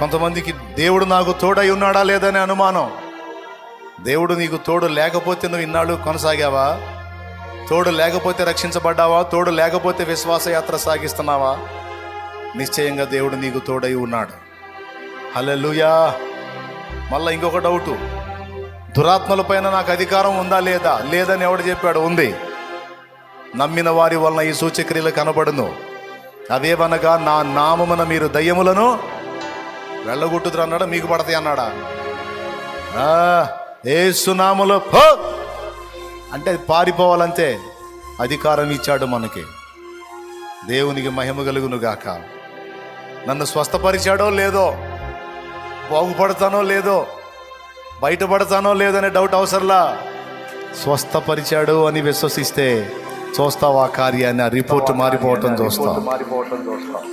కొంతమందికి దేవుడు నాకు తోడై ఉన్నాడా లేదని అనుమానం. దేవుడు నీకు తోడు లేకపోతే నువ్వు ఇన్నాళ్ళు కొనసాగావా? తోడు లేకపోతే రక్షించబడ్డావా? తోడు లేకపోతే విశ్వాసయాత్ర సాగిస్తున్నావా? నిశ్చయంగా దేవుడు నీకు తోడై ఉన్నాడు. హల్లెలూయా. మళ్ళీ ఇంకొక డౌటు, దురాత్మల పైన నాకు అధికారం ఉందా లేదా? లేదని ఎవడు చెప్పాడు? ఉంది. నమ్మిన వారి వలన ఈ సూచక్రియలు కనబడును. అవేవనగా నా నామమున మీరు దయ్యములను వెళ్ళగొట్టుదురు అన్నాడా? మీకు పడతాయి అన్నాడా? యేసు నామములో పో అంటే అది పారిపోవాలంతే. అధికారం ఇచ్చాడు మనకి. దేవునికి మహిమ కలుగును గాక. నన్ను స్వస్థపరిచాడో లేదో, బాగుపడతానో లేదో, బయటపడతానో లేదనే డౌట్ అవసరంలా. స్వస్థపరిచాడు అని విశ్వసిస్తే చూస్తావా కార్యాన్ని? ఆ రిపోర్ట్ మారిపోవటం చూస్తావు.